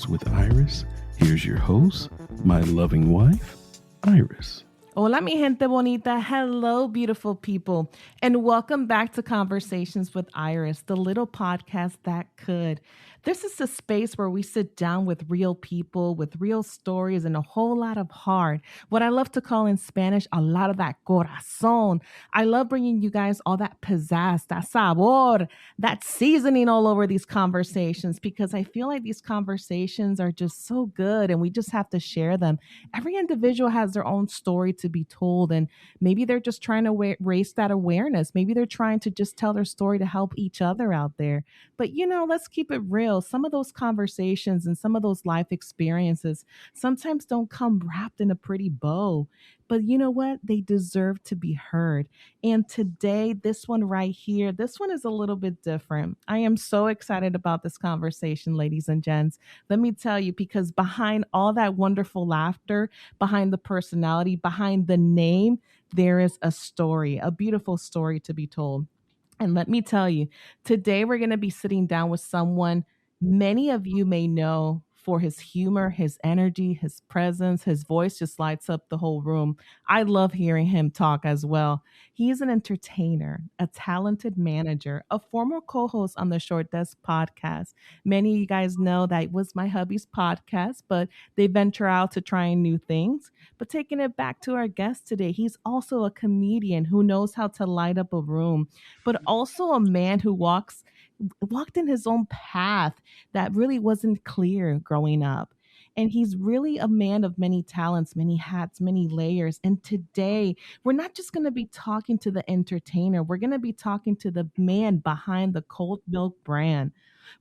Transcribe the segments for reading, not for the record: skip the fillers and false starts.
Conversations with Iris. Here's your host, my loving wife, Iris. Hola, mi gente bonita. Hello, beautiful people. And welcome back to Conversations with Iris, the little podcast that could. This is a space where we sit down with real people, with real stories, and a whole lot of heart. What I love to call in Spanish, a lot of that corazón. I love bringing you guys all that pizzazz, that sabor, that seasoning all over these conversations because I feel like these conversations are just so good and we just have to share them. Every individual has their own story to be told, and maybe they're just trying to raise that awareness. Maybe they're trying to just tell their story to help each other out there. But let's keep it real. Some of those conversations and some of those life experiences sometimes don't come wrapped in a pretty bow. But you know what? They deserve to be heard. And today, this one right here, this one is a little bit different. I am so excited about this conversation, ladies and gents. Let me tell you, because behind all that wonderful laughter, behind the personality, behind the name, there is a story, a beautiful story to be told. And let me tell you, today we're going to be sitting down with someone many of you may know for his humor, his energy, his presence. His voice just lights up the whole room. I love hearing him talk as well. He is an entertainer, a talented manager, a former co host on the Short Desk podcast. Many of you guys know that it was my hubby's podcast, but they venture out to trying new things. But taking it back to our guest today, he's also a comedian who knows how to light up a room, but also a man who walked in his own path that really wasn't clear growing up. And he's really a man of many talents, many hats, many layers. And today, we're not just going to be talking to the entertainer, we're going to be talking to the man behind the Cold Milk brand.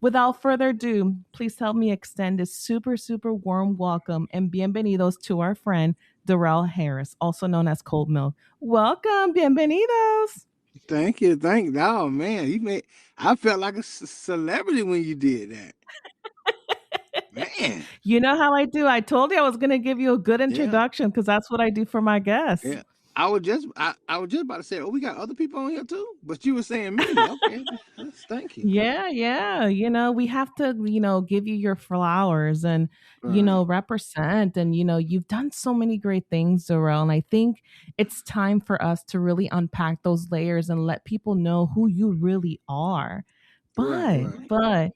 Without further ado, please help me extend a super, super warm welcome and bienvenidos to our friend, Darrell Harris, also known as Cold Milk. Welcome, bienvenidos. Thank you. Oh man, I felt like a celebrity when you did that. Man. You know how I do. I told you I was going to give you a good Yeah. introduction because that's what I do for my guests. Yeah. I was just about to say, oh, we got other people on here too, but you were saying me. Okay. Thank you. Yeah. We have to, give you your flowers and, Right. represent. And, you've done so many great things, Zarel. And I think it's time for us to really unpack those layers and let people know who you really are. But, Right. but,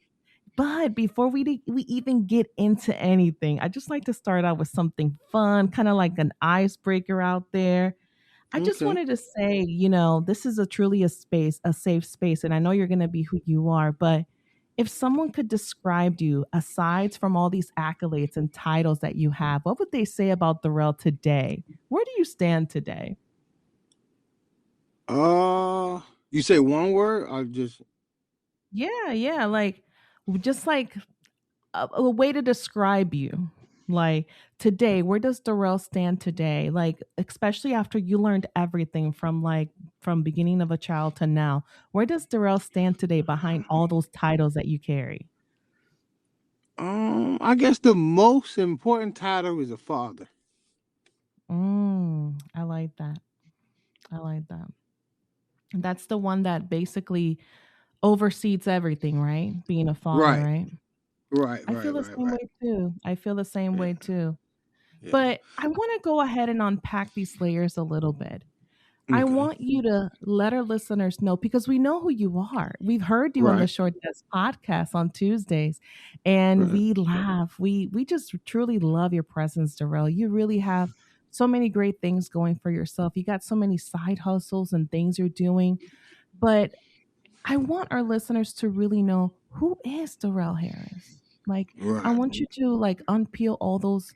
but before we even get into anything, I just like to start out with something fun, kind of like an icebreaker out there. I just Okay. wanted to say, this is a truly a safe space, and I know you're going to be who you are. But if someone could describe you, aside from all these accolades and titles that you have, what would they say about Darrell today? Where do you stand today? You say one word or just Yeah, like just like a way to describe you. Like today, where does Darrell stand today? Like, especially after you learned everything from beginning of a child to now, where does Darrell stand today behind all those titles that you carry? I guess the most important title is a father. I like that. I like that. And that's the one that basically oversees everything, right? Being a father, Right. right? Right. I feel Right. the Right. same Right. way too. I feel the same Yeah. way too. Yeah. But I want to go ahead and unpack these layers a little bit. I Okay. want you to let our listeners know because we know who you are. We've heard you on the Right. Short Desk podcast on Tuesdays, and Right. we laugh. We just truly love your presence, Darrell. You really have so many great things going for yourself. You got so many side hustles and things you're doing. But I want our listeners to really know who is Darrell Harris. Like, I Right. want you to like unpeel all those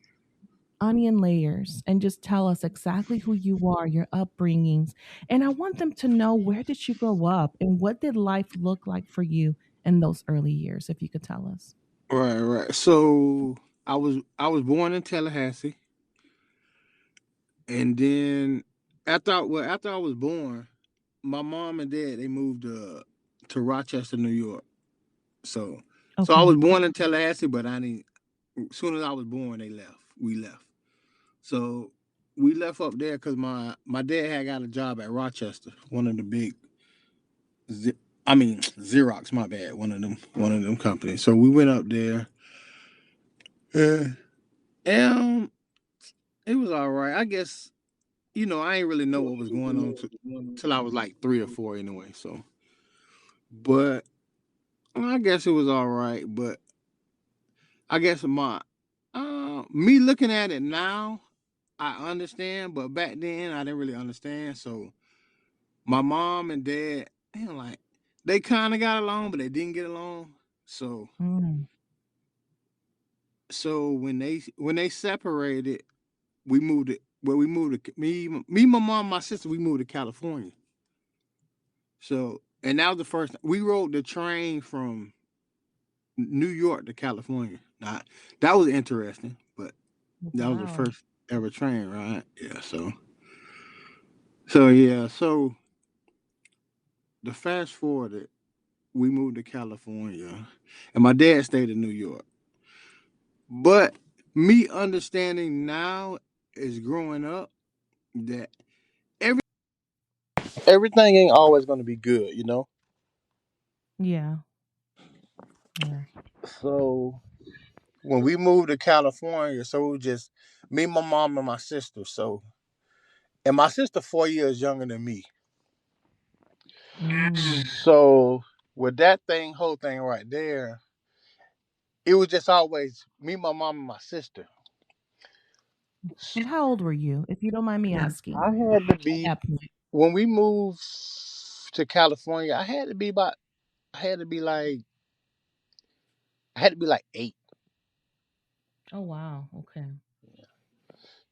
onion layers and just tell us exactly who you are, your upbringings. And I want them to know, where did you grow up and what did life look like for you in those early years, if you could tell us. Right. So I was born in Tallahassee, and then after I was born, my mom and dad they moved to Rochester, New York. So I Okay. was born in Tallahassee, but I didn't. As soon as I was born, they left. We left. So we left up there because my dad had got a job at Rochester, one of the big, Xerox. My bad, one of them companies. So we went up there, Yeah. Um, it was all right. I guess I ain't really know what was going on till I was like 3 or 4 anyway. So, but I guess it was all right. But I guess me looking at it now, I understand. But back then, I didn't really understand. So my mom and dad, like they kind of got along, but they didn't get along. So Mm. when they separated, we moved it. Well, we moved to me, my mom, my sister. We moved to California. So, and that was the first we rode the train from New York to California. Now, that was interesting, but that was the Wow. first ever train ride. Yeah. So the fast forward, we moved to California, and my dad stayed in New York. But me understanding now is growing up that every everything ain't always going to be good. Yeah. Yeah. So when we moved to California, so it was just me, my mom, and my sister. So, and my sister 4 years younger than me. Mm. So with that whole thing right there, it was just always me, my mom, and my sister. And how old were you, if you don't mind me asking, I had to at be that point? when we moved to California. I had to be like, I had to be like 8. Oh, wow. Okay.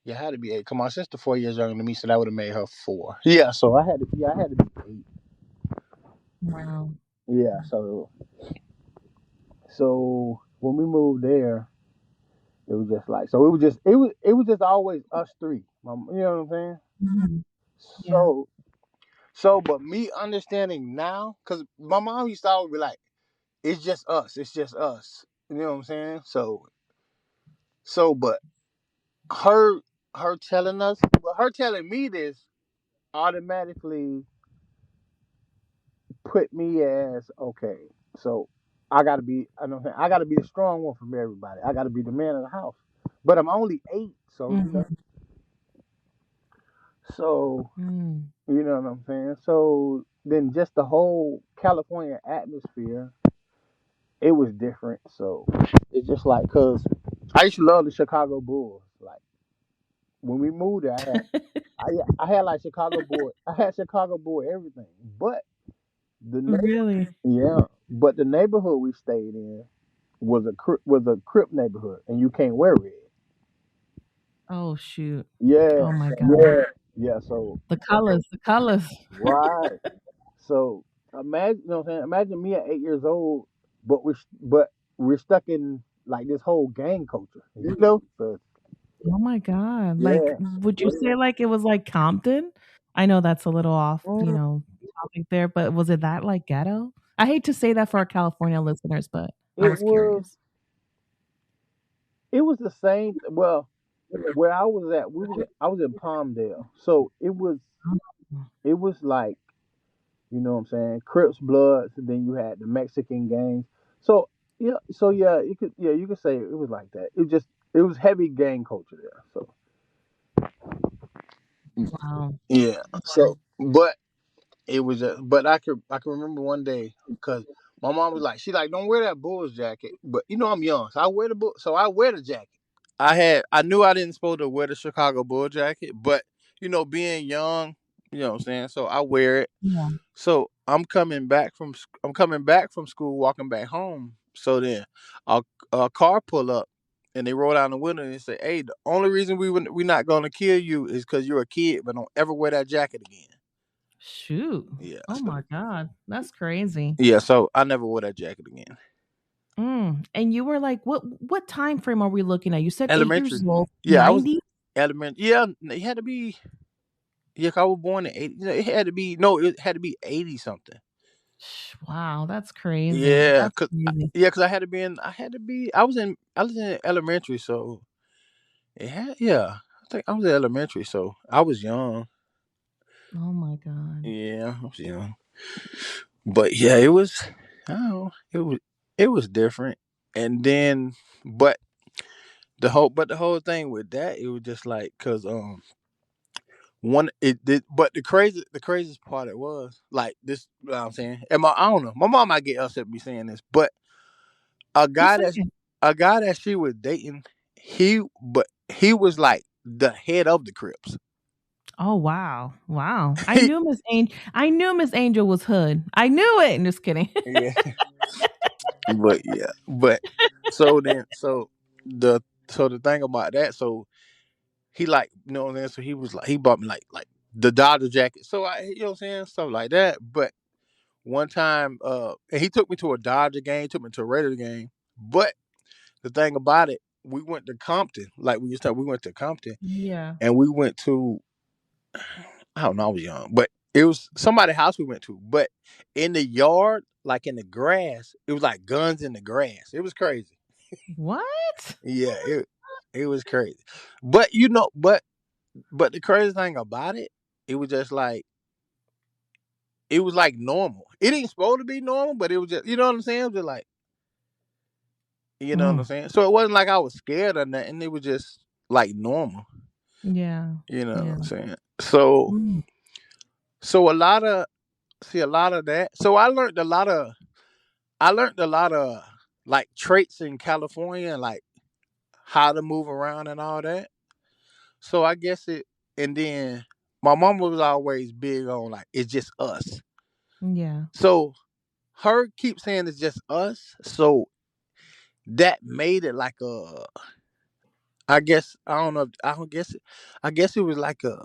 Yeah, I had to be 8. Cause my sister 4 years younger than me, so that would have made her 4. Yeah, so I had to. Yeah, I had to be 8. Wow. Yeah, so when we moved there, it was just like it was just always us three. You know what I'm saying? Mhm. Yeah. So but me understanding now, cause my mom used to always be like, "It's just us. It's just us." You know what I'm saying? But her her telling us, well, her telling me this automatically put me as okay. So I gotta be, I know, I gotta be the strong one from everybody. I gotta be the man of the house. But I'm only 8, so Mhm. so Mm. you know what I'm saying. So then, just the whole California atmosphere, it was different. So it's just like, cause I used to love the Chicago Bulls. Like when we moved there, I had like Chicago Bull. I had Chicago Bull everything, but the Really? yeah, but the neighborhood we stayed in was a Crip neighborhood, and you can't wear red. Oh, shoot. Yeah, Oh my so, God. yeah. So The colors, the colors. right. So imagine, you know what I'm saying? Imagine me at 8 years old, but we're stuck in like this whole gang culture. So Oh my God. Like, yeah. would you say like it was like Compton? I know that's a little off, Mm, topic there, but was it that like ghetto? I hate to say that for our California listeners, but I It was was curious. it was the same. Well, where I was at, I was in Palmdale, so Oh. it was like, you know what I'm saying, Crips, Bloods, and then you had the Mexican gangs. So you could say it was like that. It was heavy gang culture there. So Wow. yeah. So but it was but I can remember one day because my mom was like, she like, don't wear that Bulls jacket. But I'm young, so I wear the jacket. I knew I didn't supposed to wear the Chicago Bull jacket, but being young, you know what I'm saying. So I wear it. Yeah. So I'm coming back from school, walking back home. So then a car pull up, and they roll down the window and say, "Hey, the only reason we not gonna kill you is because you're a kid, but don't ever wear that jacket again." Shoot. Yeah. Oh my God. That's crazy. Yeah. So I never wore that jacket again. And you were like, what time frame are we looking at? You said 8 years Elementary. old, Yeah, I was 90? elementary. Yeah, it had to be. Yeah, 'cause I was born in 80. It had to be, no, it had to be 80 something. Wow, that's crazy. Yeah, That's crazy. cause I was in elementary, so I think I was in elementary, so I was young. Oh my God. Yeah, I was young. But yeah, I don't know, it was different. And then, but the whole thing with that, it was just like, cause one it did, but the craziest part it was like this. You know what I'm saying, and I don't know, my mom might get upset with me saying this, but a Just guy say that's it. a guy that she was dating, he was like the head of the Crips. Oh wow. Wow. He, I knew Miss Angel was hood. I knew it. Just kidding. yeah, but yeah, but so then the the thing about that, so he like, you know what I'm saying, so he was like, he bought me like the Dodger jacket, so I, you know what I'm saying, stuff like that. But one time, and he took me to a Dodger game, took me to a Raider game. But the thing about it, we went to Compton, like we went to Compton, Yeah. and we went to, I don't know, I was young, but it was somebody's house we went to. But in the yard, like in the grass, it was like guns in the grass. It was crazy. What? Yeah, it was crazy. But you know, but the crazy thing about it, it was just like, it was like normal. It ain't supposed to be normal, but it was just, you know what I'm saying? It was just like, you know what I'm Mm. saying? So it wasn't like I was scared or nothing. It was just like normal. Yeah. You know what Yeah. I'm saying? So Mm. so a lot of that. So I learned a lot of like traits in California, like how to move around and all that. So I guess it, and then my mom was always big on like, it's just us. Yeah. So her keep saying it's just us. So that made it like a, I guess, I don't know, I don't guess it, I guess it was like a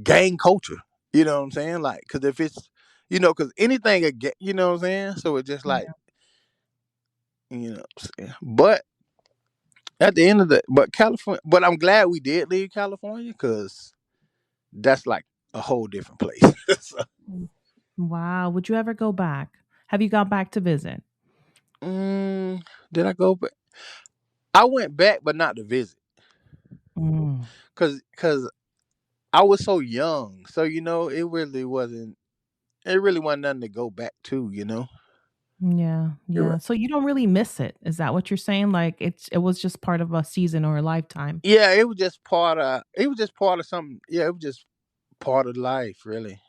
gang culture. You know what I'm saying? Like, cause if it's, you know, cause anything, you know what I'm saying? So it's just like, Yeah. you know what I'm saying? But at the end of the, but California, but I'm glad we did leave California, cause that's like a whole different place. So, Mm. Wow. Would you ever go back? Have you gone back to visit? mm, did I go back? I went back, but not to visit, Mm. cause I was so young. So, you know, it really wasn't nothing to go back to, you know? Yeah. Yeah. So you don't really miss it. Is that what you're saying? Like it was just part of a season or a lifetime. Yeah, it was just part of something. Yeah, it was just part of life, really.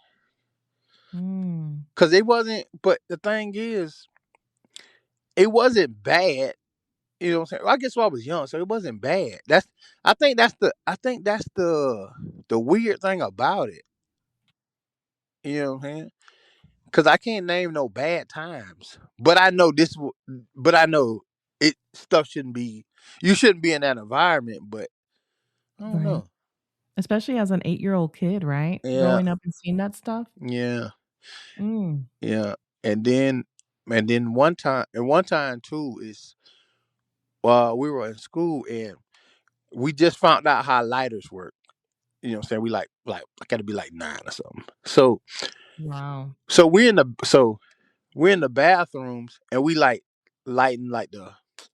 Mm. Cause it wasn't, but the thing is, it wasn't bad. You know what I'm saying? Well, I guess I was young, so it wasn't bad. I think that's the weird thing about it. You know what I'm saying? Cause I can't name no bad times. But I know but I know it stuff shouldn't be, you shouldn't be in that environment, but I don't Right. know. Especially as an 8-year-old kid, right? Yeah, Growing up and seeing that stuff. yeah, Mm. yeah. And then one time too is, we were in school and we just found out how lighters work. You know what I'm saying? We like I gotta be like 9 or something. Wow. So we're in the bathrooms and we like lighting like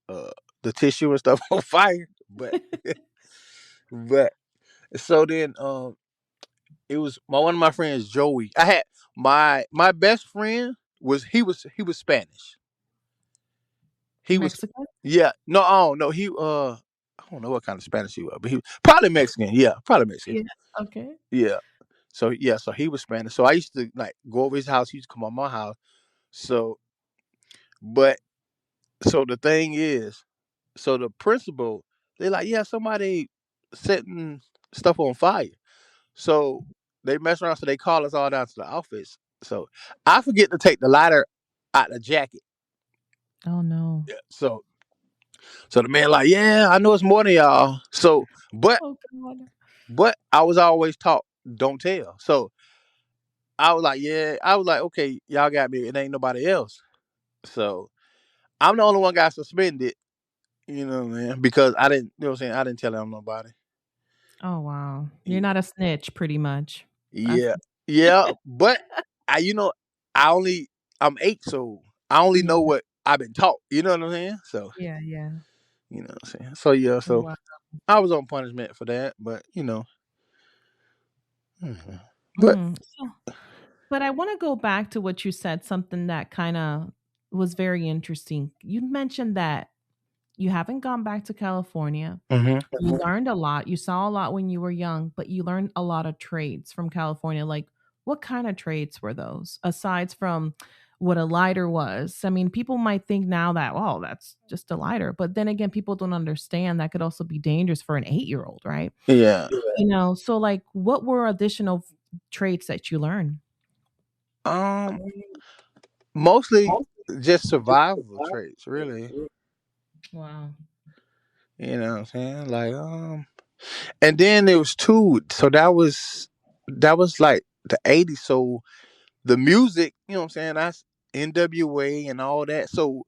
uh the tissue and stuff on fire. But so then it was one of my friends, Joey. I had my best friend he was Spanish. He was, Mexican? yeah, no, I don't know. I don't know what kind of Spanish he was, but he was probably Mexican. Yeah, probably Mexican. Yeah. Okay. Yeah. So yeah, so he was Spanish. So I used to like go over his house. He used to come on my house. So, but so the thing is, so the principal, they like, yeah, somebody setting stuff on fire. So they mess around. So they call us all down to the office. So I forget to take the lighter out the jacket. Oh no. Yeah. So the man like, yeah, I know it's more than y'all. So, Oh God. but I was always taught, don't tell. So I was like, yeah, I was like, okay, y'all got me. It ain't nobody else. So I'm the only one got suspended. You know what I mean? Because I didn't, you know what I'm saying? I didn't tell on nobody. Oh wow. You're Yeah. not a snitch, pretty much. That's Yeah. Yeah. But you know, I only, I'm 8, so I only yeah. know what I've been taught. You know what I'm saying? So, Yeah. Yeah. you know what I'm saying? So, yeah. So Wow. I was on punishment for that. But, you know, mhm. But, Mm. But I want to go back to what you said, something that kind of was very interesting. You mentioned that You haven't gone back to California. Mm-hmm. You learned a lot. You saw a lot when you were young, but you learned a lot of trades from California. Like, what kind of trades were those? Aside from what a lighter was. I mean, people might think now that, oh, that's just a lighter. But then again, people don't understand that could also be dangerous for an 8-year-old, right? Yeah. So like what were additional traits that you learned? Um, Mostly just survival traits, really. Wow. You know what I'm saying? Like, and then there was two. So that was like the '80s. So the music, you know what I'm saying? That's NWA and all that. So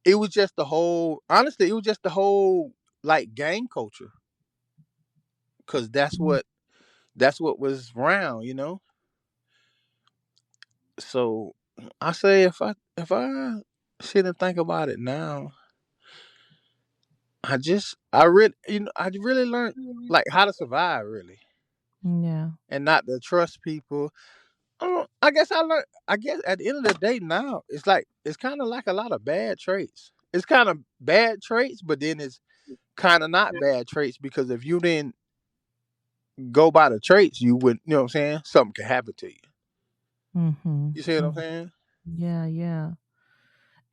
it was just the whole. Honestly, it was just the whole like gang culture, because that's what was around, you know. So I say if I sit and think about it now, I really learned like how to survive, really, Yeah. and not to trust people. I guess I learned. I guess at the end of the day, now it's kind of like a lot of bad traits. It's kind of bad traits, but then it's kind of not bad traits, because if you didn't go by the traits, you would, you know what I'm saying? Something could happen to you. Mhm. You see what I'm Mm. saying? Yeah, yeah.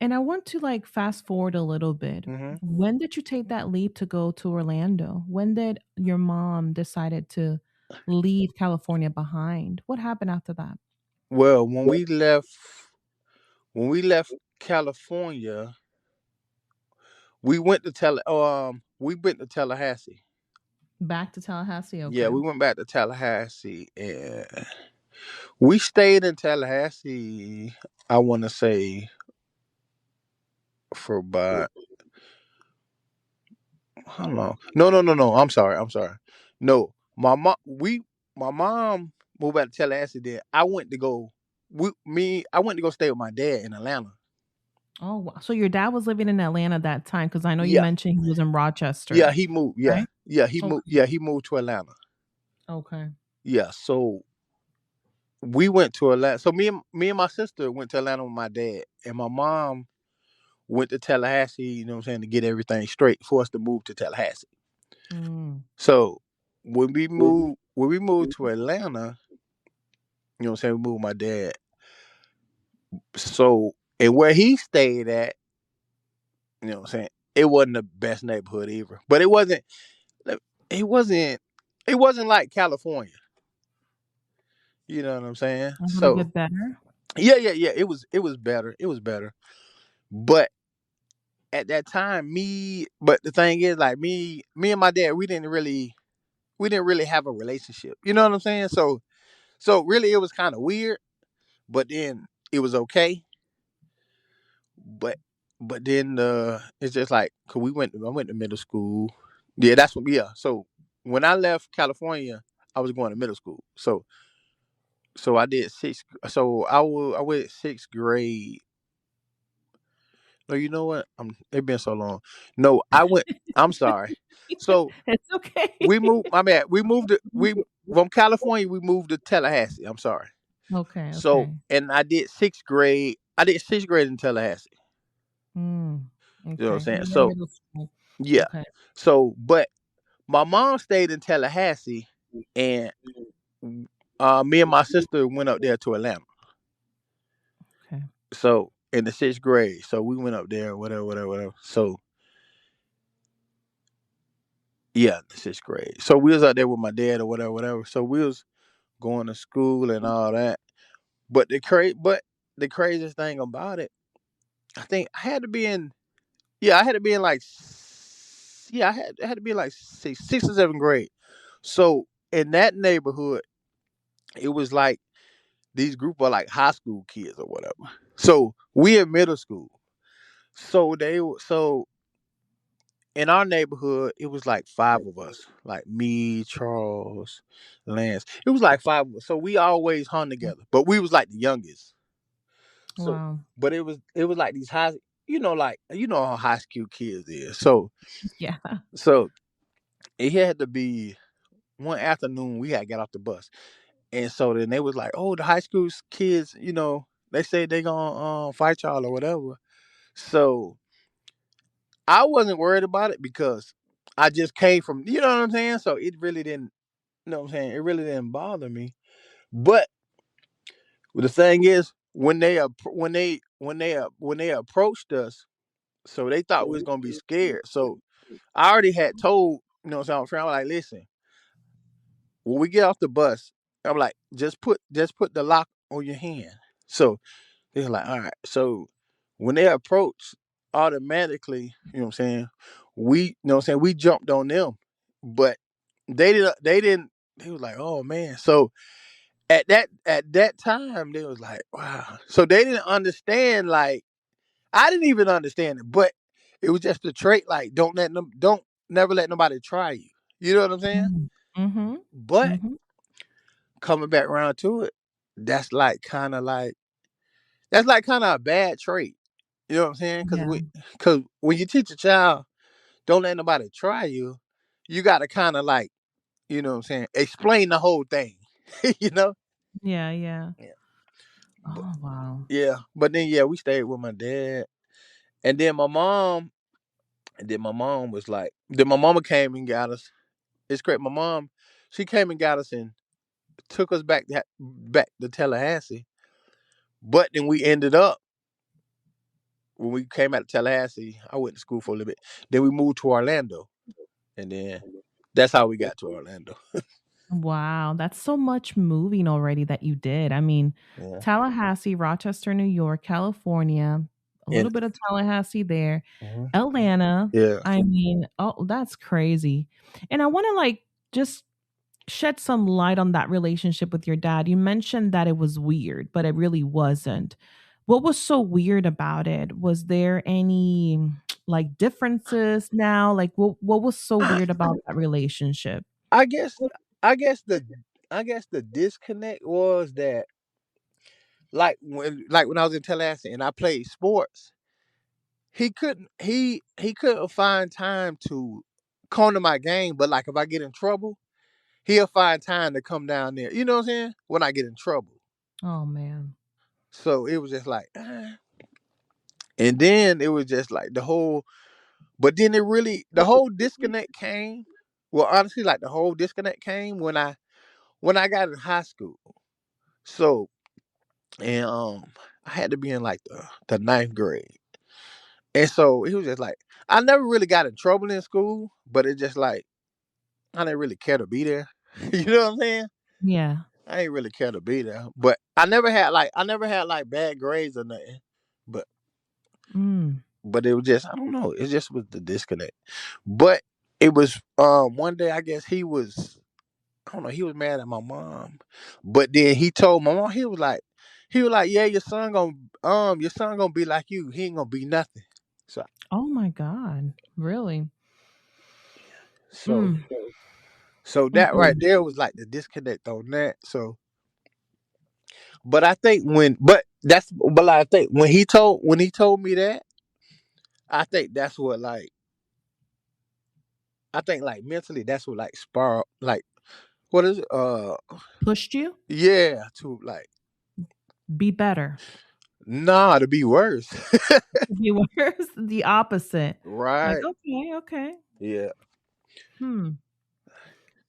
And I want to like fast forward a little bit. Hmm. When did you take that leap to go to Orlando? When did your mom decided to leave California behind? What happened after that? Well, when we left California, we went to Tallahassee. Back to Tallahassee, Yeah, okay. we went back to Tallahassee, and we stayed in Tallahassee. I want to say for about how long? No, no, no, no. I'm sorry. I'm sorry. No, my mom moved back to Tallahassee. Then I went to go stay with my dad in Atlanta. Oh, wow. So your dad was living in Atlanta that time because I know you Yeah, mentioned he was in yeah, Rochester, he moved. Yeah, right? yeah, he moved. Okay. Yeah, he moved to Atlanta. Okay. Yeah, so we went to Atlanta. So me and my sister went to Atlanta with my dad, and my mom went to Tallahassee. You know what I'm saying, to get everything straight for us to move to Tallahassee. Mm. So when we moved to Atlanta, you know what I'm saying, we moved with my dad. So and where he stayed at, you know what I'm saying, it wasn't the best neighborhood either. But it wasn't it wasn't like California. You know what I'm saying? A little So bit better? yeah, yeah, yeah. It was better. It was better. But at that time, but the thing is, like me and my dad, we didn't really have a relationship. You know what I'm saying? So really, it was kind of weird. But then it was okay. But then it's just like, cause I went to middle school. Yeah, that's what. Yeah. So when I left California, I was going to middle school. So I did sixth. So I went sixth grade. No, you know what? It's been so long. No, I went. I'm sorry. So It's okay. we moved. My bad. We from California. We moved to Tallahassee. I'm sorry. Okay, So okay. and I did sixth grade. I did sixth grade in Tallahassee. Mm. You know what I'm Okay. saying? You were in So middle school. yeah. Okay. So but my mom stayed in Tallahassee, and me and my sister went up there to Atlanta. Okay. So in the sixth grade, so we went up there, whatever, whatever, whatever. So yeah, the sixth grade. So we was out there with my dad or whatever, whatever. So we was going to school and all that. But the craziest thing about it, I think I had to be in like I had to be in like sixth or seventh grade. So in that neighborhood, it was like these group of like high school kids or whatever. So we in middle school. So in our neighborhood, it was like five of us, like me, Charles, Lance. It was like five of us. So we always hung together, but we was like the youngest. So, Wow. but it was like these like how high school kids is. Yeah. So it had to be one afternoon we had to get off the bus, and so then they was like, "Oh, the high school kids, they say they gonna fight y'all or whatever." So I wasn't worried about it because I just came from, you know what I'm saying? So it really didn't, you know what I'm saying? It really didn't bother me. But the thing is, when they approached us, so they thought we was gonna be scared. So I already had told, you know what I'm saying, I was like, listen, when we get off the bus, I'm like, just put the lock on your hand. So they're like, all right. So when they approached, automatically, you know what I'm saying, we jumped on them. But they didn't they was like, oh man. So at that time, they was like, wow. So they didn't understand, like, I didn't even understand it, but it was just a trait, like, don't never let nobody try you. You know what I'm saying? Mm-hmm. But Mm-hmm. coming back around to it, that's like kind of like that's like kind of a bad trait. You know what I'm saying? Because Yeah. when you teach a child, don't let nobody try you, you got to kind of like, you know what I'm saying, explain the whole thing. you know? Yeah. Yeah. Yeah. But, Oh wow. yeah. But then yeah, we stayed with my dad, and then my mom, was like, then my mama came and got us. It's correct. My mom, she came and got us and took us back to Tallahassee. But then we ended up, when we came out of Tallahassee, I went to school for a little bit. Then we moved to Orlando, and then that's how we got to Orlando. Wow, that's so much moving already that you did. I mean, Yeah, Tallahassee, Rochester, New York, California, a little and bit of Tallahassee there, mhm. Atlanta. Yeah, I mean, oh, that's crazy. And I want to like just shed some light on that relationship with your dad. You mentioned that it was weird, but it really wasn't. What was so weird about it? Was there any like differences now? Like what was so weird about that relationship? I guess, I guess the, disconnect was that, like when I was in Tallahassee and I played sports, he couldn't find time to come to my game. But like if I get in trouble, he'll find time to come down there. You know what I'm saying? When I get in trouble. Oh man. So it was just like, and then it was just like the whole. But then the whole disconnect came. Well, honestly, like the whole disconnect came when I got in high school. So, and I had to be in like the ninth grade, and so he was just like, I never really got in trouble in school, but it just like I didn't really care to be there. You know what I'm saying? Yeah. I ain't really care to be there, but I never had like bad grades or nothing. But Mm. it was just, I don't know. It just was the disconnect. But it was one day, I guess I don't know, he was mad at my mom. But then he told my mom, he was like, yeah, your son gonna be like you. He ain't gonna be nothing. So Oh my god. Really? so Mm. so that right Mm-mm. there was like the disconnect on that. So but I think when but that's but I think when he told me that, I think that's what like I think like mentally that's what like spar like what is it? Pushed you? Yeah, to like, Be better. nah, to be worse. Be worse? The opposite. Like, Right. okay, okay. Yeah. Hmm.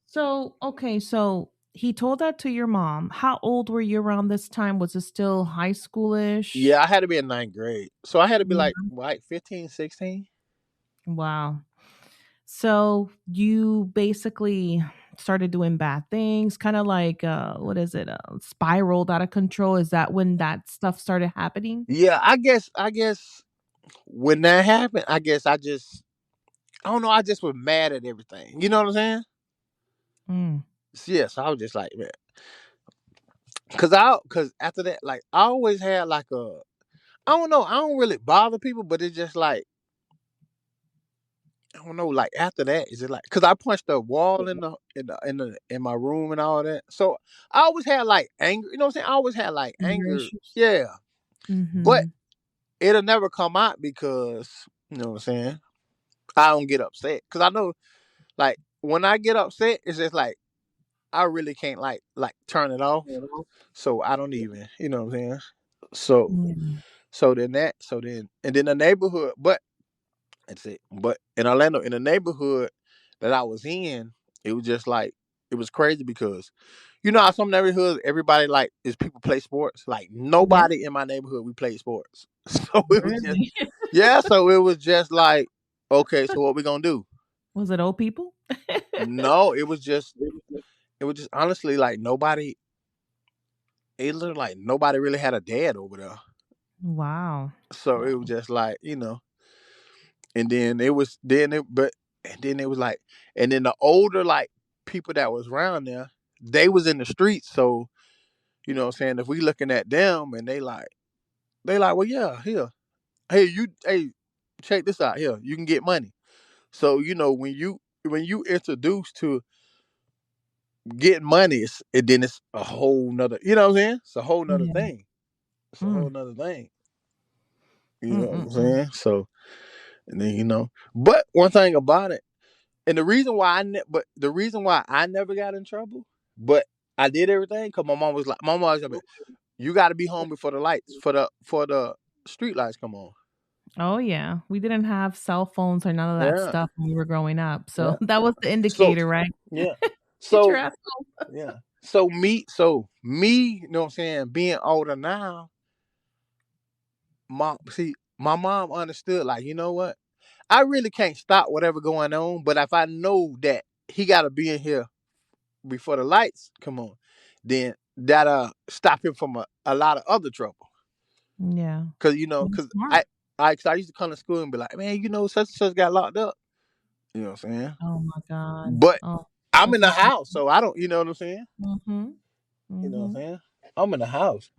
So, okay, so he told that to your mom. How old were you around this time? Was it still high schoolish? Yeah, I had to be in ninth grade. So I had to be Yeah. like 15, 16. Wow. So you basically started doing bad things, kind of like what is it? Spiraled out of control. Is that when that stuff started happening? Yeah, I guess when that happened, I don't know, I just was mad at everything. You know what I'm saying? Mm. Yeah, so I was just like, man. Cause after that, like I always had like I don't know, I don't really bother people, but it's just like, I don't know, like after that, is it like, cause I punched a wall in my room and all that. So I always had like anger, you know what I'm saying? I always had like Anger anger, issues. yeah. But Mm-hmm. it'll never come out because, you know what I'm saying, I don't get upset. Cause I know, like, when I get upset, it's just like I really can't like turn it off. So I don't even, you know what I'm saying? So Yeah. so then and then the neighborhood, but That's it. But in Orlando, in the neighborhood that I was in, it was just like it was crazy because you know how some neighborhoods everybody like is people play sports. Like Yeah. nobody in my neighborhood we played sports. So it was just Really? yeah. So it was just like okay. So what we gonna do? Was it old people? No, it was just honestly like nobody. It looked like nobody really had a dad over there. Wow. So it was Wow. just like and then it was then it but and then it was like and then the older like people that was around there, they was in the streets. So what I'm saying, if we looking at them and they like, well, yeah, here, hey, check this out here, you can get money. So when you introduced to getting money, then it's a whole nother, you know what I'm saying? It's a whole nother Yeah. thing. It's a Mm. whole nother thing. You know what I'm Mm-mm-mm. saying? So and then but one thing about it, and the reason why I never got in trouble, but I did everything because my mom was like, you got to be home before the lights for the street lights come on. Oh yeah. We didn't have cell phones or none of that Yeah, stuff when we were growing up. yeah. So that was the So indicator, right? yeah, Get your so ass home. yeah, so me, you know what I'm saying, being older now, my mom understood like you know what, I really can't stop whatever going on, but if I know that he got to be in here before the lights come on, then that stop him from a lot of other trouble. Yeah. Cause That's cause smart. I used to come to school and be like, man, such and such got locked up. You know what I'm saying? Oh my God. But Oh, I'm in that's the just house, so I don't. You know what I'm saying? mm-hmm. You know what I'm Mm-hmm. saying? I'm in the house.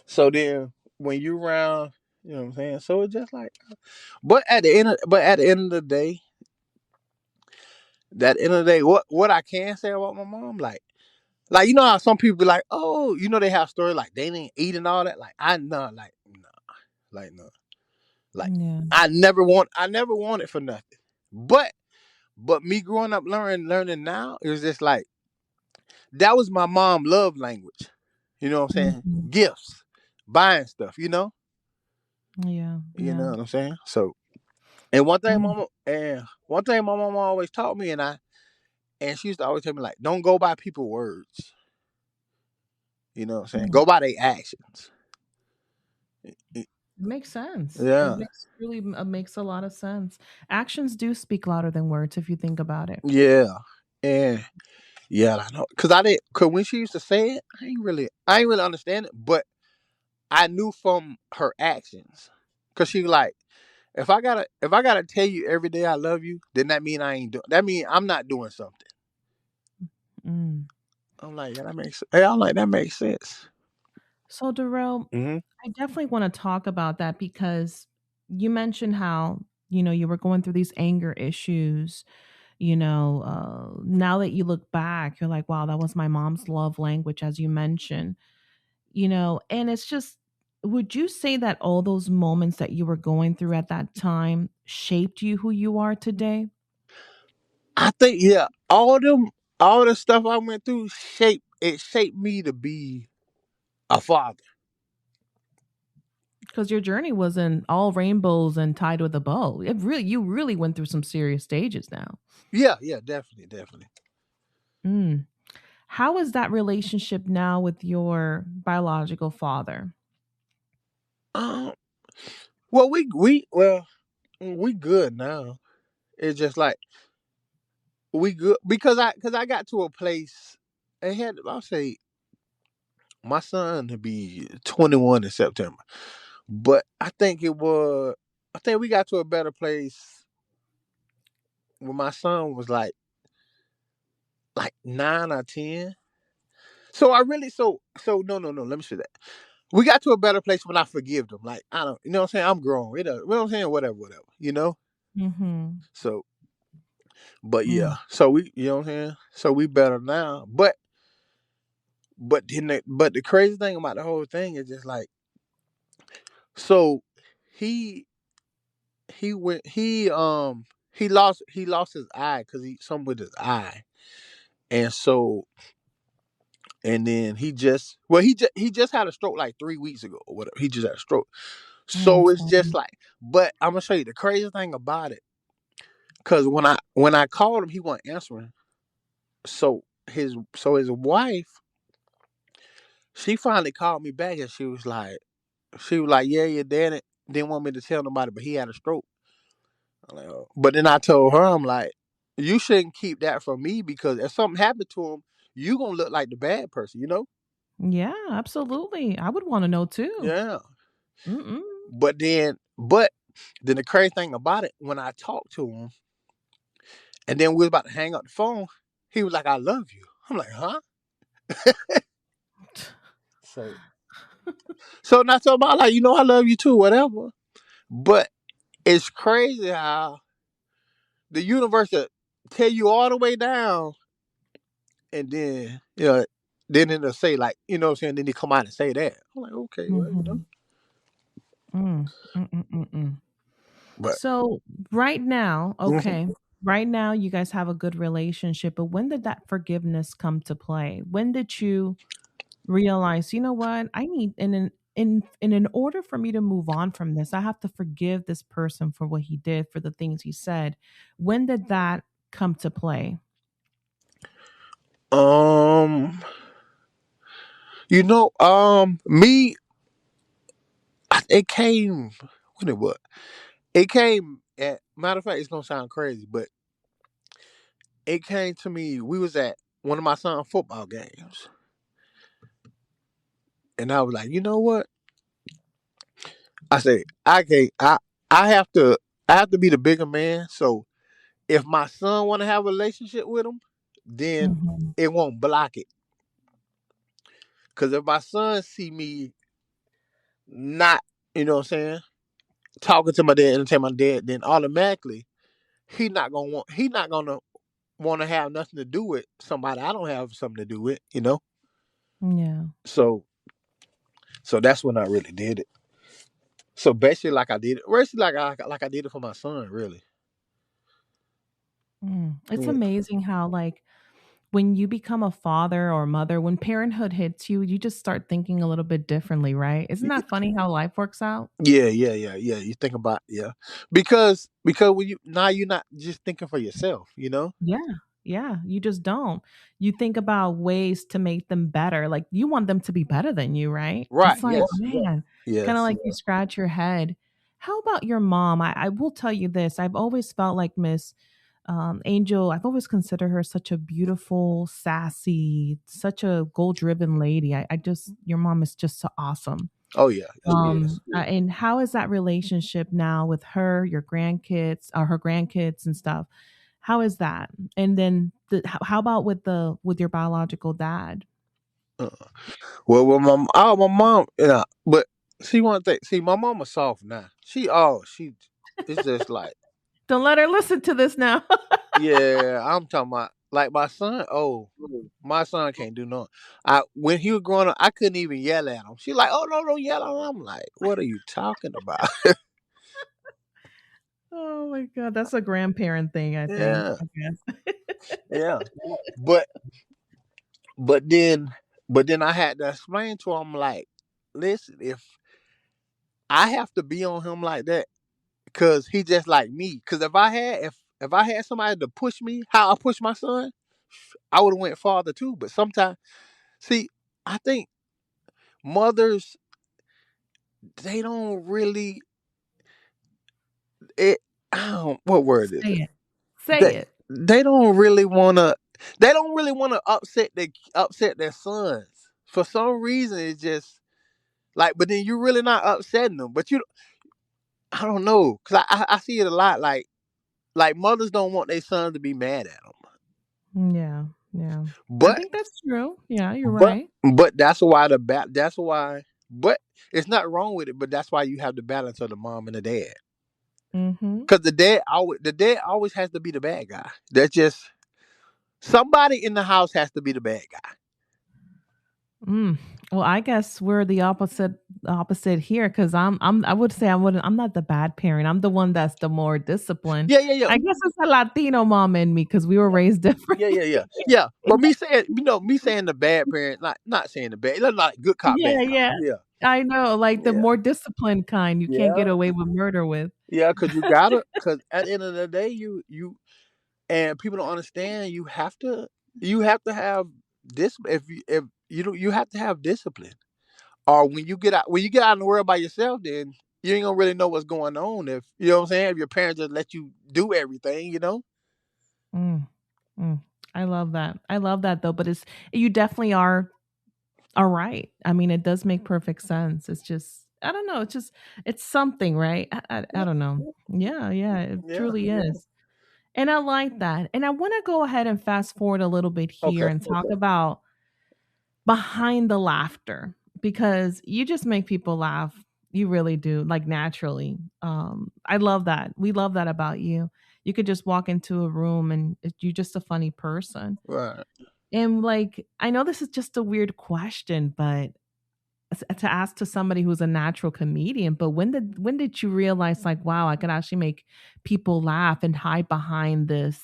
So then when you around, you know what I'm saying? So it's just like, but at the end of the day, what I can say about my mom, like you know how some people be like, oh, they have stories like they didn't eat and all that. Like I know, like no, like no, like Yeah. I never wanted for nothing. But me growing up learning now, it was just like that was my mom love language. You know what I'm saying? Mm-hmm. Gifts, buying stuff. Yeah. You Yeah. know what I'm saying? So, and Mm. one thing my mom always taught me, and she used to always tell me like, don't go by people's words. You know what I'm saying? Mm. Go by their actions. It makes sense. It Yeah, makes a lot of sense. Actions do speak louder than words if you think about it. yeah, and yeah, I know. Cause when she used to say it, I ain't really understand it, but I knew from her actions. Cause she like, if I gotta tell you every day I love you, then that mean I ain't doing. That mean I'm not doing something. Mm. I'm like, yeah, that makes. Hey, I'm like that makes sense. So, Darrell, Hmm. I definitely want to talk about that because you mentioned how, you were going through these anger issues. Now that you look back, you're like, wow, that was my mom's love language, as you mentioned, and it's just, would you say that all those moments that you were going through at that time shaped you who you are today? I think yeah, all the stuff I went through shaped me to be a father. Because your journey wasn't all rainbows and tied with a bow. You really went through some serious stages now. Yeah, yeah, definitely, definitely. Mm. How is that relationship now with your biological father? Um, well, we good now. It's just like we good because I got to a place. I'll say my son to be 21 in September, but I think we got to a better place when my son was like 9 or 10. So I really no, let me say that. We got to a better place when I forgive them. Like I don't, you know what I'm saying? I'm grown. You know what I'm saying? Whatever. Mm-hmm. So, but yeah. Mm. So what I'm saying? So we better now. But the crazy thing about the whole thing is just like, so he he lost his eye because he something with his eye, and so and then he just had a stroke like 3 weeks ago or whatever. He just had a stroke. Oh, I'm So it's just sorry. like, but I'm gonna show you the crazy thing about it. Cause when I called him, he wasn't answering. So his wife, she finally called me back and she was like, yeah, your dad didn't want me to tell nobody, but he had a stroke. I'm like, oh. But then I told her, I'm like, you shouldn't keep that from me because if something happened to him, you gonna look like the bad person, you know? Yeah, absolutely. I would want to know too. Yeah. Mm-mm. But then the crazy thing about it, when I talked to him, and then we was about to hang up the phone, he was like, I love you. I'm like, huh? So not talking about like, I love you too, whatever. But it's crazy how the universe will tell you all the way down, and then then it'll say like, what I'm saying. Then they come out and say that. I'm like, okay, well, Mhm. Mm. Mm-mm-mm-mm. But So right now, mhm. okay, right now you guys have a good relationship, but when did that forgiveness come to play? When did you realize, you know what, I need in order for me to move on from this, I have to forgive this person for what he did, for the things he said. When did that come to play? um, me, it came when it was. It came at matter of fact, it's gonna sound crazy, but it came to me. We was at one of my son's football games, and I was like, you know what? I say I can't. I have to. I have to be the bigger man. So if my son want to have a relationship with him, then Mhm. it won't block it. Because if my son see me not, what I'm saying, talking to my dad and tell my dad, then automatically he not gonna want to have nothing to do with somebody I don't have something to do with. Yeah. So that's when I really did it. So basically, like I did it. Basically, like I did it for my son. Really. It's Yeah. amazing how, like, when you become a father or mother, when parenthood hits you, you just start thinking a little bit differently, right? Isn't that funny how life works out? Yeah. You think about because when you're not just thinking for yourself. Yeah. Yeah. You just don't. You think about ways to make them better. Like, you want them to be better than you, right? Right. It's like, Yes. man, kind of Yes. like you scratch your head. How about your mom? I will tell you this. I've always felt like Miss Angel, I've always considered her such a beautiful, sassy, such a goal driven lady. I just, your mom is just so awesome. Oh yeah. She is. And how is that relationship now with her, your grandkids, or her grandkids and stuff? How is that? And then how about with your biological dad? Uh, well, my mom, but see one thing. See, my mama soft now. She. It's just like, Don't let her listen to this now. yeah. I'm talking about like my son. Oh, my son can't do nothing. When he was growing up, I couldn't even yell at him. She like, oh no, don't yell at him. I'm like, what are you talking about? Oh my god, that's a grandparent thing, I think. Yeah, I guess. yeah. But but then I had to explain to him like, listen, if I have to be on him like that, cause he just like me. Cause if I had somebody to push me, how I push my son, I would have went farther too. But sometimes, see, I think mothers they don't really it. What word is Say it? it. Say They it. they don't really wanna. They don't really want to upset their sons. For some reason, it's just like. But then you're really not upsetting them. But I don't know, cause I see it a lot. Like mothers don't want their sons to be mad at them. Yeah, yeah. I But think that's true. Yeah, you're but right. but that's why that's why. But it's not wrong with it. But that's why you have the balance of the mom and the dad. Mhm. Cause the dad always has to be the bad guy. That's just somebody in the house has to be the bad guy. Mm. Well, I guess we're the opposite opposite here because I would say I'm not the bad parent. I'm the one that's the more disciplined. Yeah, yeah, yeah. I guess it's a Latino mom in me because we were raised different. Yeah, yeah, yeah, yeah. But me saying, me saying the bad parent, not saying the bad, like good cop, Yeah, bad cop. yeah. Yeah, I know, like the yeah, more disciplined kind you can't get yeah, away with murder with. yeah. Cause at the end of the day, you and people don't understand. You have to have this. If you don't, you have to have discipline. Or when you get out in the world by yourself, then you ain't gonna really know what's going on. If you know what I'm saying, if your parents just let you do everything, you know. Mm, mm. I love that. I love that though, but it's you definitely are right. I mean, it does make perfect sense. It's just I don't know. It's just it's something, right? I don't know. Yeah, yeah, it Yeah. truly is. And I like that. And I want to go ahead and fast forward a little bit here Okay. and talk about behind the laughter because you just make people laugh. You really do, like naturally. I love that. We love that about you. You could just walk into a room and you're just a funny person. Right. And like, I know this is just a weird question, but to ask to somebody who's a natural comedian, but when did you realize like, wow, I could actually make people laugh and hide behind this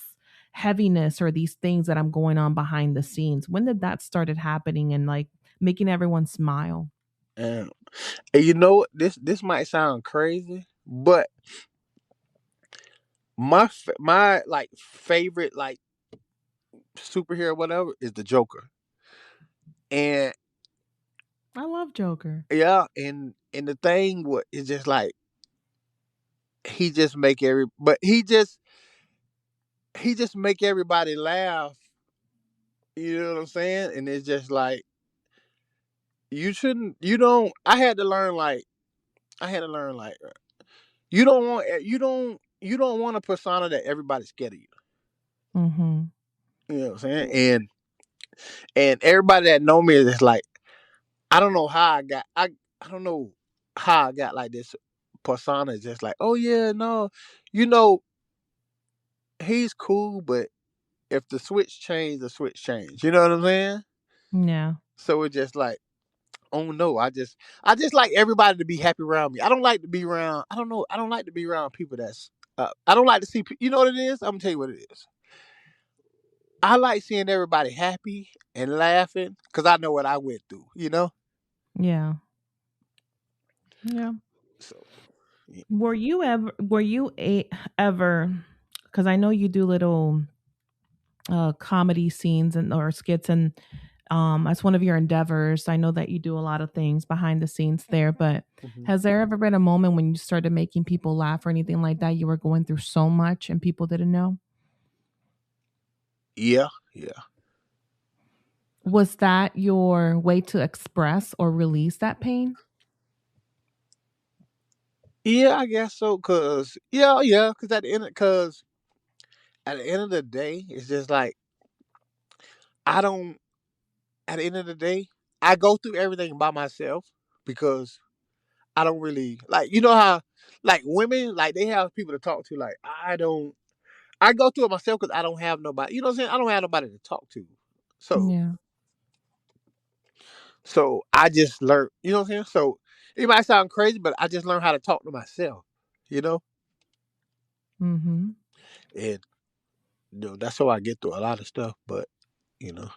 heaviness or these things that I'm going on behind the scenes? When did that started happening and like making everyone smile? And, and you know what? This might sound crazy, but my like favorite like superhero whatever is the Joker. And I love Joker. yeah, and the thing what is just like he just make every but he just make everybody laugh. You know what I'm saying? And it's just like you don't I had to learn like you don't want a persona that everybody's scared of you. Mm-hmm. You know what I'm saying? And everybody that know me is just like I don't know how I don't know how I got like this persona. Just like, oh yeah, no, you know, he's cool, but if the switch changed, the switch changed. You know what I'm saying? Yeah. So it's just like, oh no, I just like everybody to be happy around me. I don't like to be around. I don't know. I don't like to be around people that's. I don't like to see. You know what it is? I'm gonna tell you what it is. I like seeing everybody happy and laughing because I know what I went through. You know. Yeah. Yeah. So yeah. Were you ever because I know you do little comedy scenes and or skits and that's one of your endeavors. I know that you do a lot of things behind the scenes there, but Mhm. has there ever been a moment when you started making people laugh or anything like that? You were going through so much and people didn't know. Yeah. Yeah. Was that your way to express or release that pain? Yeah, I guess so. Cause yeah, yeah. Cause at the end of the day, it's just like I don't. At the end of the day, I go through everything by myself because I don't really like. You know how like women like they have people to talk to. Like I don't. I go through it myself because I don't have nobody. You know what I'm saying? I don't have nobody to talk to. So Yeah. I just learned. You know what I'm saying? So it might sound crazy, but I just learned how to talk to myself. You know, Mm-hmm. and that's how I get through a lot of stuff. But you know.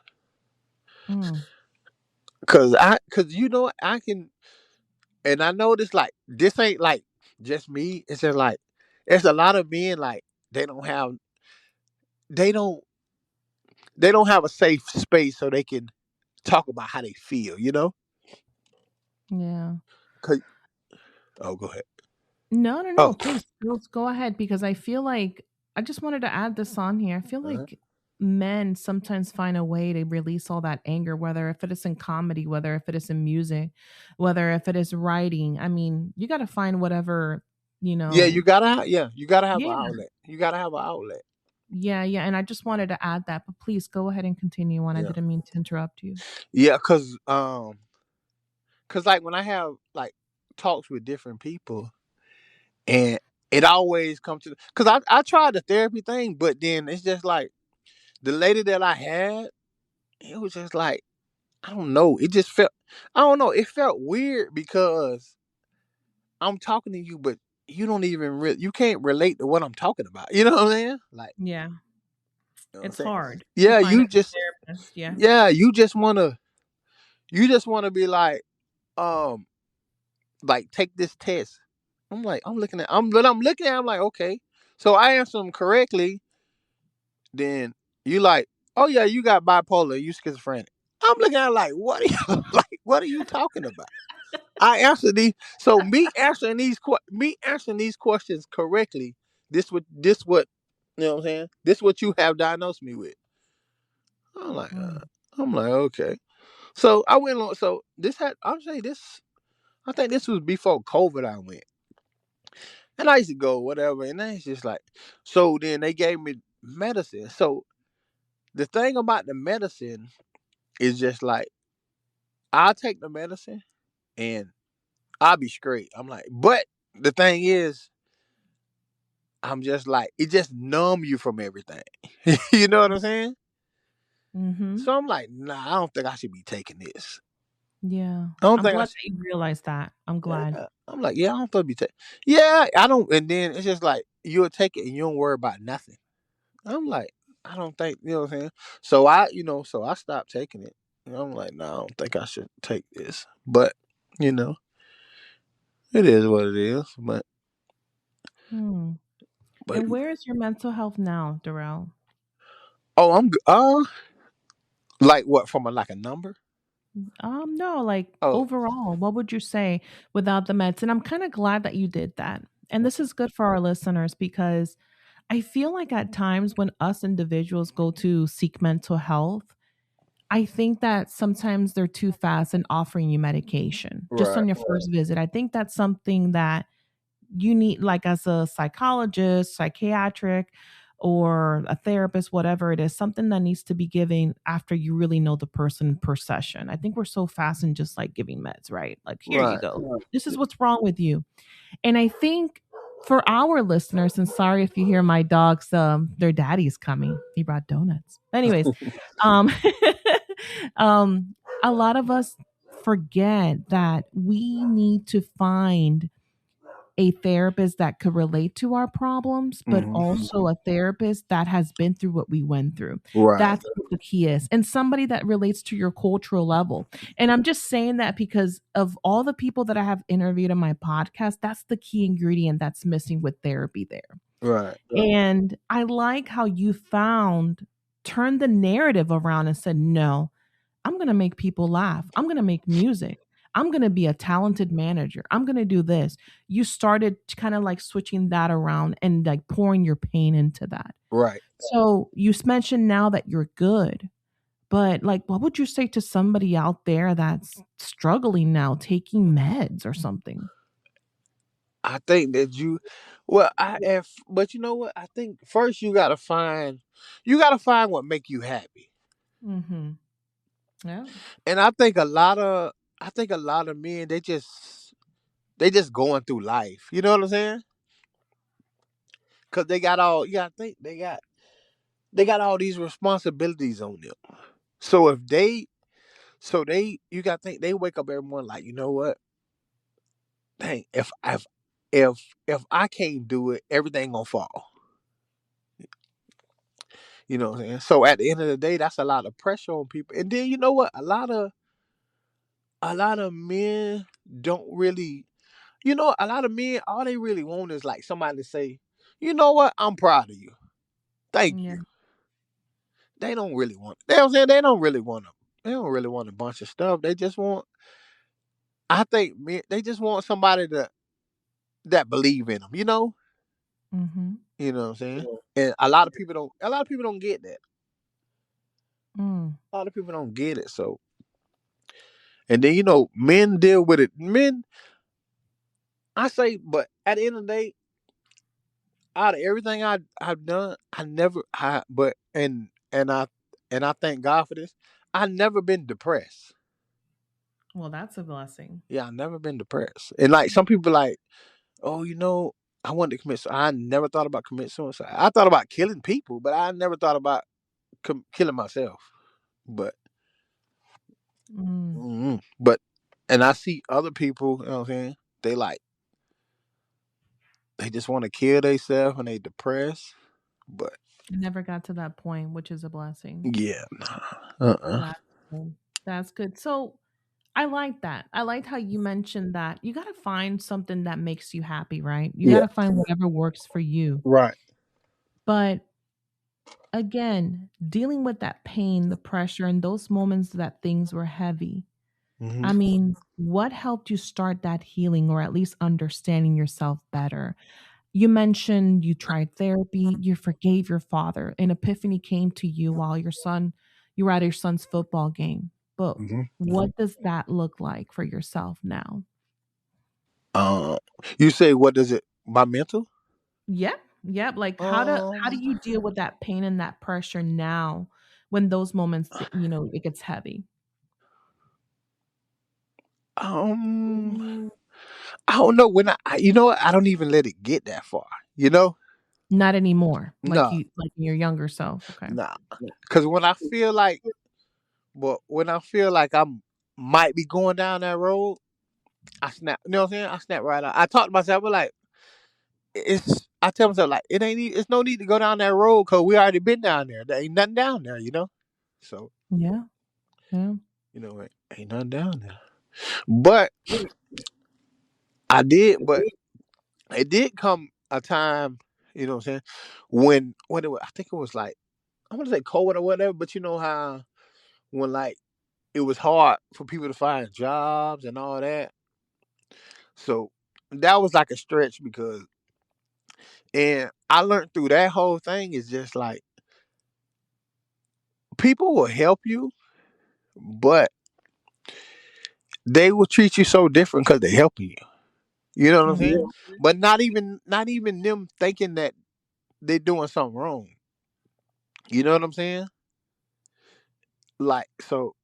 Mm. Cause you know I can, and I know this ain't like just me. It's just like there's a lot of men like they don't have they don't they don't have a safe space so they can talk about how they feel. You know? Yeah. 'Cause- oh, go ahead. No, no, no. Oh, Please, let's go ahead because I feel like I just wanted to add this on here. I feel uh-huh. like men sometimes find a way to release all that anger, whether if it is in comedy, whether if it is in music, whether if it is writing. I mean, you got to find whatever, you Yeah, know. you gotta have an Yeah, outlet. You gotta have an outlet. yeah, yeah. And I just wanted to add that, but please go ahead and continue on. I Yeah, didn't mean to interrupt you. yeah, cause like when I have like talks with different people, and it always comes to cause I tried the therapy thing, but then it's just like the lady that I had, it was just like I don't know. It just felt, I don't know. It felt weird because I'm talking to you, but you don't even you can't relate to what I'm talking about. You know what I'm saying? Like, Yeah. you know what I'm It's saying? hard to Yeah, find a you good just, therapist. Yeah. yeah, you just wanna be um, like take this test. I'm like, I'm looking at, I'm like, okay. So I answer them correctly, then you like, oh yeah, you got bipolar, you schizophrenic. I'm looking at it like, what are you like? What are you talking about? I answered these. So me answering these questions correctly. This what you know what I'm saying. This what you have diagnosed me with. I'm like, Mm. okay. So I went on. So this had, I'll say this. I think this was before COVID. I went, and I used to go whatever, and then it's just like, so then they gave me medicine. So the thing about the medicine is just like, I'll take the medicine and I'll be straight. I'm like, but the thing is, I'm just like, it just numb you from everything. You know what I'm saying? Mm-hmm. So I'm like, nah, I don't think I should be taking this. Yeah. I don't I'm think I glad should. that you realized that. I'm glad. Yeah. I'm like, yeah, I don't think I be taking. Yeah, I don't. And then it's just like, you'll take it and you don't worry about nothing. I'm like, I don't think, you know what I'm saying? So I stopped taking it. And I'm like, no, I don't think I should take this. But, you know, it is what it is. Hmm. But And where is your mental health now, Darrell? oh, like what, from like a number? No, like Oh, overall, what would you say without the meds? And I'm kind of glad that you did that. And this is good for our listeners because I feel like at times when us individuals go to seek mental health, I think that sometimes they're too fast in offering you medication just right, on your first visit. I think that's something that you need, like as a psychologist, psychiatric, or a therapist, whatever it is, something that needs to be given after you really know the person per session. I think we're so fast in just like giving meds, right? Like, here you right. go. This is what's wrong with you. And I think for our listeners, and sorry if you hear my dogs, their daddy's coming. He brought donuts. Anyways, um, a lot of us forget that we need to find a therapist that could relate to our problems, but Hmm. also a therapist that has been through what we went through. Right, That's what the key is. And somebody that relates to your cultural level. And I'm just saying that because of all the people that I have interviewed on my podcast, that's the key ingredient that's missing with therapy there. right, And I like how you turned the narrative around and said, no, I'm going to make people laugh. I'm going to make music. I'm going to be a talented manager. I'm going to do this. You started kind of like switching that around and like pouring your pain into that. right. So you mentioned now that you're good, but like, what would you say to somebody out there that's struggling now taking meds or something? I think that well, but you know what? I think first you gotta find what make you happy. Mm-hmm. Yeah. And I think a lot of men, they just going through life. You know what I'm saying? Cause they got all, you gotta think, they got all these responsibilities on them. So you gotta think, they wake up every morning like, you know what? Dang, if I can't do it, everything gonna fall. You know what I'm saying? So at the end of the day, that's a lot of pressure on people. And then you know what? A lot of men don't really, a lot of men, all they really want is like somebody to say, you know what? I'm proud of you. Thank Yeah. you. They don't really want. You know what I'm saying? They don't really want them. They don't really want a bunch of stuff. They just want. I think men, they just want somebody that believe in them. You know. Mm-hmm. You know what I'm saying? And a lot of people don't. A lot of people don't get that. Mm. A lot of people don't get it. So, and then men deal with it. Men, I say, but at the end of the day, out of everything I've done, I never I but and I thank God for this. I've never been depressed. Well, that's a blessing. Yeah, I've never been depressed. And like some people like, oh, I wanted to commit suicide. I never thought about committing suicide. I thought about killing people, but I never thought about killing myself. But But and I see other people, you know what I'm saying? They like they just want to kill themselves and they depressed. But I never got to that point, which is a blessing. yeah, nah. Uh-uh. That's good. That's good. So I like that. I liked how you mentioned that you got to find something that makes you happy, right? You got Yeah. to find whatever works for you. Right. But again, dealing with that pain, the pressure, and those moments that things were heavy. Hmm. I mean, what helped you start that healing or at least understanding yourself better? You mentioned you tried therapy, you forgave your father, an epiphany came to you while you were at your son's football game. But Hmm. what does that look like for yourself now? Uh, you say what does it? My mental? Yep. Yep. Like how do Um, you deal with that pain and that pressure now when those moments, it gets heavy? um, I don't know when you know what? I don't even let it get that far. You know? Not anymore. No, Like your younger self. Okay. nah. Because when I feel like might be going down that road, I snap. You know what I'm saying? I snap right out. I talk to myself, but like it's. I tell myself like it ain't. It's no need to go down that road because we already been down there. There ain't nothing down there. You know. So Yeah. Yeah. ain't nothing down there. But I did. But it did come a time. You know what I'm saying? When it was, I think it was like I'm gonna say COVID or whatever. But you know how when like it was hard for people to find jobs and all that. So that was like a stretch because and I learned through that whole thing is just like people will help you, but they will treat you so different because they're helping you. You know what I'm saying? Mhm. But not even them thinking that they're doing something wrong. You know what I'm saying? Like so,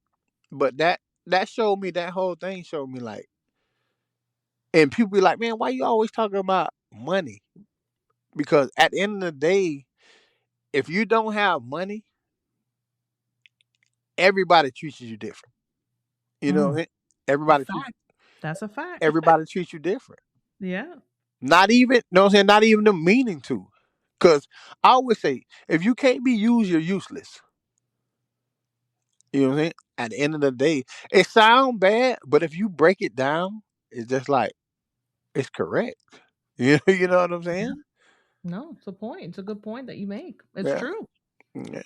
but that showed me that whole thing showed me like, and people be like, man, why you always talking about money? Because at the end of the day, if you don't have money, everybody treats you different. You know what I Mm. mean? A Everybody treats fact. That's a fact. everybody treats you different. Yeah. Not even, you know what I'm saying? Not even the meaning to. Because I always say, if you can't be used, you're useless. You know what I'm saying? At the end of the day, it sounds bad, but if you break it down, it's just like, it's correct. You know what I'm Yeah. saying? No, it's a point. It's a good point that you make. It's Yeah. true. Yeah.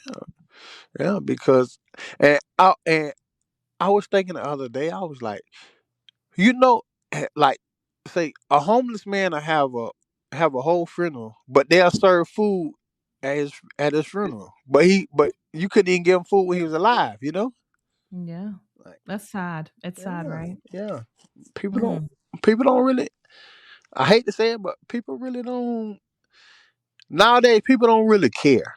Yeah. Because, and I was thinking the other day, I was like, you know, like say a homeless man will have a whole funeral, but they'll serve food at his funeral. But you couldn't even give him food when he was alive. You know, Yeah. like That's sad. It's sad, yeah, right? yeah. People don't Mm. people don't really. I hate to say it, but people really don't nowadays. People don't really care.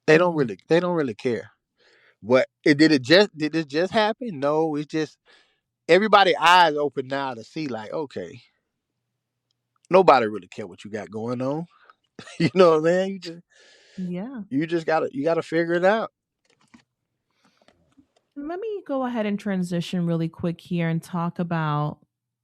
Mm. They don't really care. What did it just happen? No, it's just everybody eyes open now to see like okay, nobody really care what you got going on. You know what I'm saying? Yeah. You gotta figure it out. Let me go ahead and transition really quick here and talk about,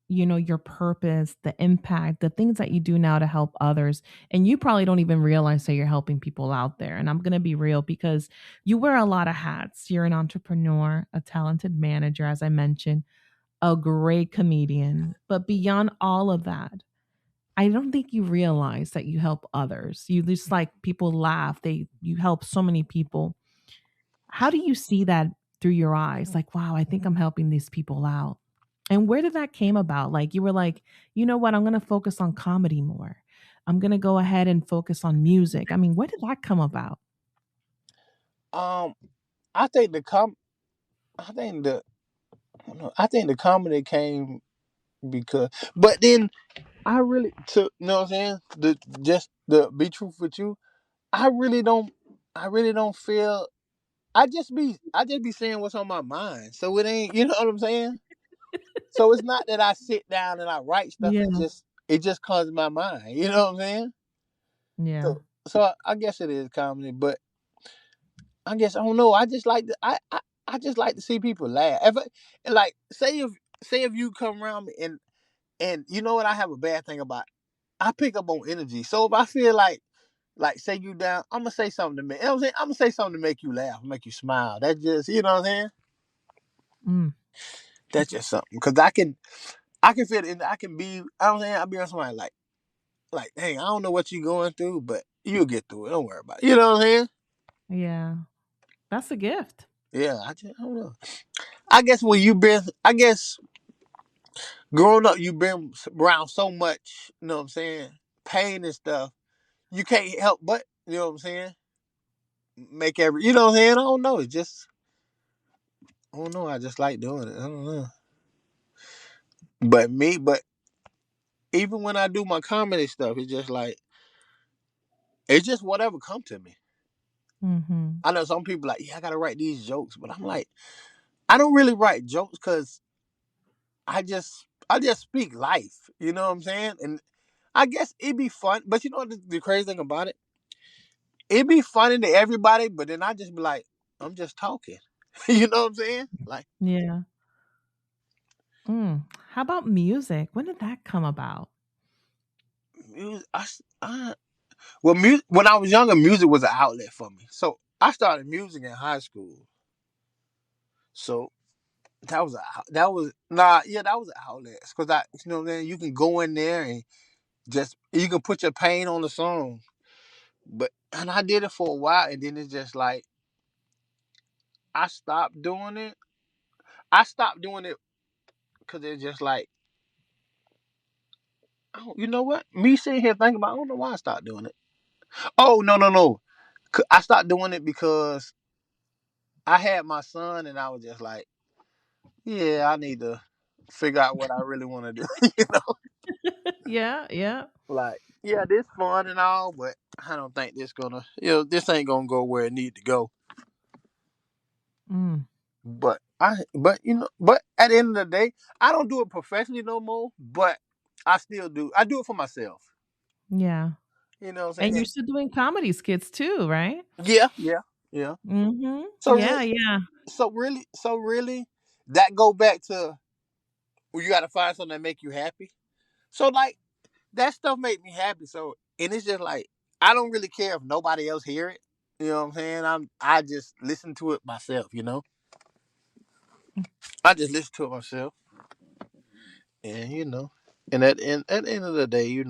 your purpose, the impact, the things that you do now to help others. And you probably don't even realize that you're helping people out there. And I'm going to be real because you wear a lot of hats. You're an entrepreneur, a talented manager, as I mentioned, a great comedian. But beyond all of that, I don't think you realize that you help others. You just like people laugh. You help so many people. How do you see that through your eyes? Like, wow, I think I'm helping these people out. And where did that came about? Like you were like, you know what? I'm going to focus on comedy more. I'm going to go ahead and focus on music. I mean, where did that come about? Um, I think the com I think the I don't know, I think the comedy came because but then I really took you know what I'm saying? The be truth with you, I really don't I really don't feel I just be saying what's on my mind. So it ain't you know what I'm saying? So it's not that I sit down and I write stuff, Yeah. it just comes to my mind. You know what I'm saying? Yeah. So I guess it is comedy, but I guess I don't know. I just like I just like to see people laugh. And like say if you come around me and you know what, I have a bad thing about, I pick up on energy. So if I feel like say you down, I'm gonna say something to make. You know what I'm saying? I'm gonna say something to make you laugh, make you smile. That just, you know what I'm saying? Mm. That's just something because I can feel it. And I can be. I don't saying I'll be on somebody like, hey, I don't know what you're going through, but you'll get through it. Don't worry about it. You know what I'm saying? Yeah. That's a gift. Yeah, I don't know. I guess when you been, I guess growing up, you've been around so much. You know what I'm saying? Pain and stuff. You can't help but, you know what I'm saying? Make every, you know what I'm saying? I don't know. It's just, I don't know. I just like doing it. I don't know. But even when I do my comedy stuff, it's just like, it's just whatever come to me. Mm-hmm. I know some people like, yeah, I gotta write these jokes, but I'm like, I don't really write jokes because I just speak life. You know what I'm saying? And I guess it'd be fun, but you know what the crazy thing about it? It'd be funny to everybody, but then I just be like, I'm just talking. You know what I'm saying? Like Yeah. Mm. How about music? When did that come about? music. Well, when I was younger, music was an outlet for me. So I started music in high school. So that was an outlet because you know what I'm saying, you can go in there and just you can put your pain on the song. And I did it for a while, and then it's just like I stopped doing it. I stopped doing it because it's just like, oh, you know what? Me sitting here thinking about, I don't know why I stopped doing it. Oh, no, no, no. I stopped doing it because I had my son, and I was just like, yeah, I need to figure out what I really want to do. You know, Yeah, yeah. like, yeah, this fun and all, but I don't think this ain't gonna go where it need to go. Mm. But at the end of the day, I don't do it professionally no more. But I still do. I do it for myself. Yeah. You know what I'm And you're saying? still doing comedy skits too, right? Yeah, yeah, yeah. Mhm. So, Yeah, yeah. so really, that go back to, well, you got to find something that make you happy. So like that stuff make me happy. So, and it's just like I don't really care if nobody else hear it. You know what I'm saying? I just listen to it myself. You know, I just listen to it myself, and at the end of the day,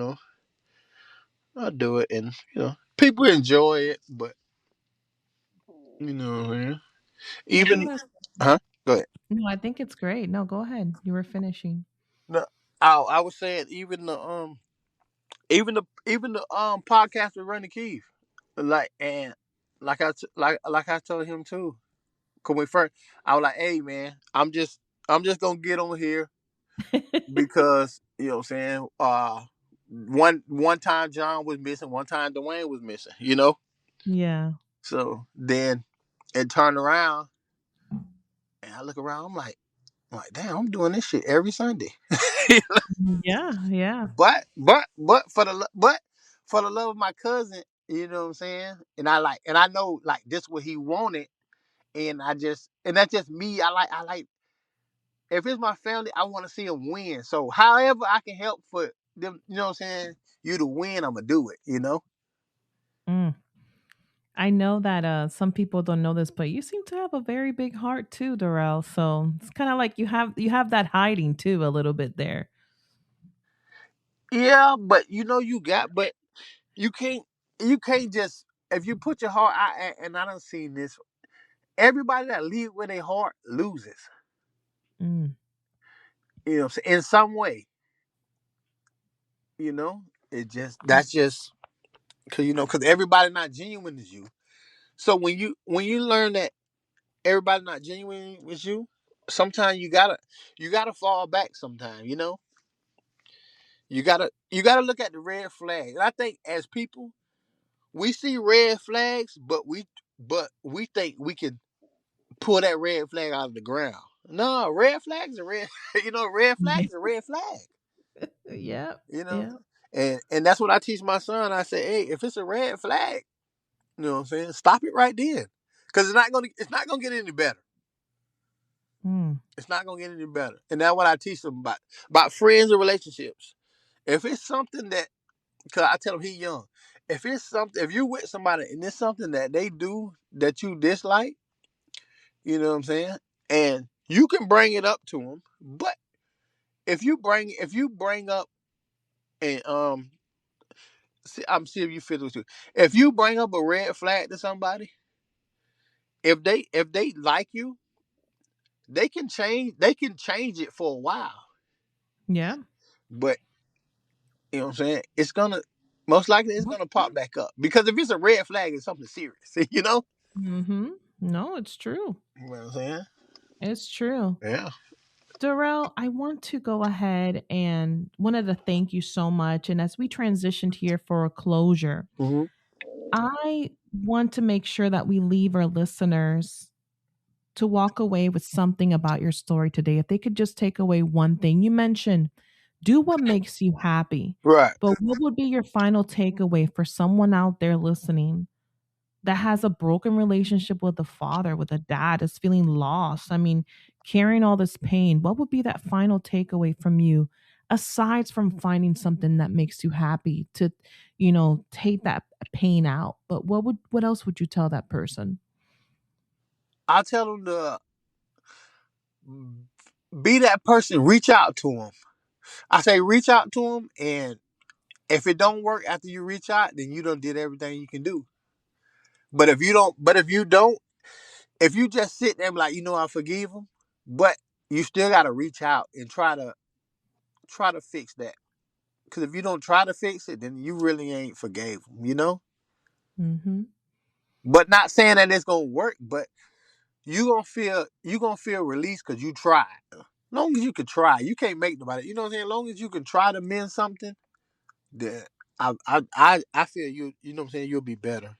I do it, and people enjoy it. But you know, man, I think even that's huh? Go ahead. no, I think it's great. No, go ahead. You were finishing. No, I was saying even the podcast with Randy Keith, and like I told him too. Cause we first, I was like, hey man, I'm just gonna get on here because you know what I'm saying. One time John was missing, one time Dwayne was missing. Yeah. So then it turned around, and I look around. I'm like, damn, I'm doing this shit every Sunday. Yeah, yeah. But for the love of my cousin, you know what I'm saying. And I know like this what he wanted, and that's just me. I like if it's my family, I want to see them win. So however I can help for them, you know what I'm saying, you to win, I'm gonna do it. Mm. I know that some people don't know this, but you seem to have a very big heart too, Darrell. So it's kind of like you have that hiding too a little bit there. Yeah, but but you can't you can't just if you put your heart out, and I done seen this. Everybody that lead with their heart loses. Mm. You know what I'm saying? In some way, you know, that's just because everybody not genuine as you. So when you learn that everybody not genuine with you, sometimes you gotta fall back. Sometimes you gotta look at the red flag. And I think as people, we see red flags, but we think we can pull that red flag out of the ground. No, red flags are red. Red Yeah. flags are red flag. Yep. You know, Yep. and that's what I teach my son. I say, hey, if it's a red flag, you know what I'm saying, stop it right then, because it's not gonna get any better. Mm. It's not gonna get any better. And that's what I teach them about friends and relationships. If it's something that, cause I tell them he young. If it's something, if you with somebody and it's something that they do that you dislike, you know what I'm saying, and you can bring it up to them. But if you bring up and I'm see if you feel this too. If you bring up a red flag to somebody, if they like you, they can change it for a while. Yeah. But you know what I'm saying? It's gonna most likely it's gonna pop back up. Because if it's a red flag, it's something serious, you know? Mm-hmm. No, it's true. You know what I'm saying? It's true. Yeah. Darrell, I want to go ahead and wanted to thank you so much. And as we transitioned here for a closure, Mm-hmm. I want to make sure that we leave our listeners to walk away with something about your story today. If they could just take away one thing, you mentioned do what makes you happy. Right. But what would be your final takeaway for someone out there listening that has a broken relationship with a father, with a dad, is feeling lost? I mean, carrying all this pain, what would be that final takeaway from you, aside from finding something that makes you happy to, take that pain out? But what else would you tell that person? I tell them to be that person, reach out to them. I say reach out to them, and if it don't work after you reach out, then you done did everything you can do. But if you just sit there and be like, I forgive them, but you still got to reach out and try to fix that. Because if you don't try to fix it, then you really ain't forgave them. Mm-hmm. But not saying that it's gonna work, but you gonna feel released because you tried. Long as you can try, you can't make nobody. You know what I'm saying? Long as you can try to mend something, then I feel you. You know what I'm saying? You'll be better.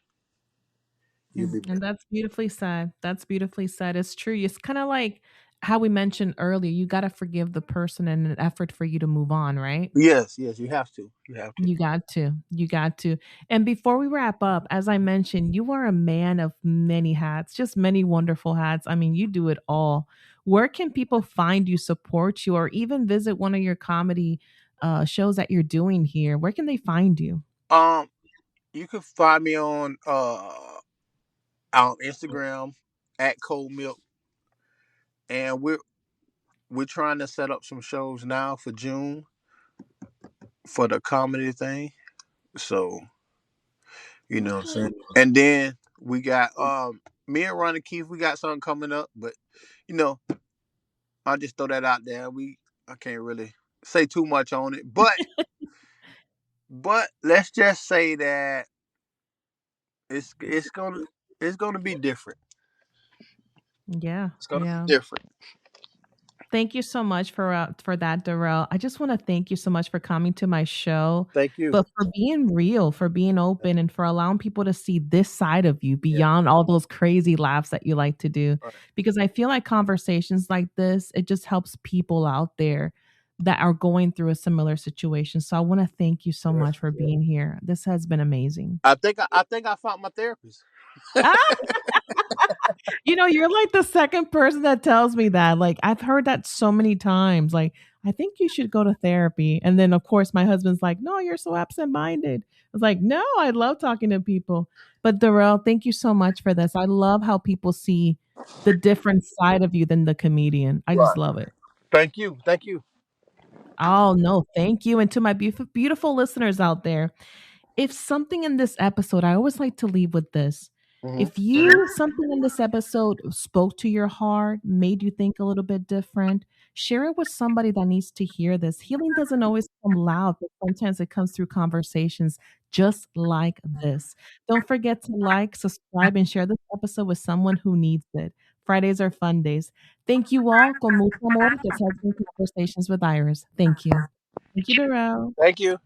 You'll be And better. that's beautifully said. That's beautifully said. It's true. It's kind of like how we mentioned earlier. You got to forgive the person in an effort for you to move on, right? Yes, yes, you have to. You have to. You got to. You got to. And before we wrap up, as I mentioned, you are a man of many hats, just many wonderful hats. I mean, you do it all. Where can people find you, support you, or even visit one of your comedy shows that you're doing here? Where can they find you? Um, you can find me on Instagram at KoldMilk, and we're trying to set up some shows now for June for the comedy thing. So what I'm Okay. saying. And then we got me and Ronnie Keith. We got something coming up, but you know I'll just throw that out there. I can't really say too much on it, but let's just say that it's gonna be different. Yeah. It's gonna be Yeah. different. Thank you so much for that, Darrell. I just want to thank you so much for coming to my show, Thank you. but for being real, for being open, and for allowing people to see this side of you Yeah. beyond all those crazy laughs that you like to do. Right. Because I feel like conversations like this, it just helps people out there that are going through a similar situation. So I want to thank you so Right. much for being here. This has been amazing. I think I found my therapist. You're like the second person that tells me that. Like, I've heard that so many times. Like, I think you should go to therapy. And then, of course, my husband's like, no, you're so absent minded. I was like, no, I love talking to people. But, Darrell, thank you so much for this. I love how people see the different side of you than the comedian. I just Right. love it. Thank you. Thank you. Oh, no, thank you. And to my beautiful, beautiful listeners out there, if something in this episode, I always like to leave with this. Hmm. If you something in this episode spoke to your heart, made you think a little bit different, share it with somebody that needs to hear this. Healing doesn't always come loud, but sometimes it comes through conversations just like this. Don't forget to like, subscribe, and share this episode with someone who needs it. Fridays are fun days. Thank you all. Con mucho amor. This has been Conversations with Iris. Thank you. Thank you, Darrell. Thank you.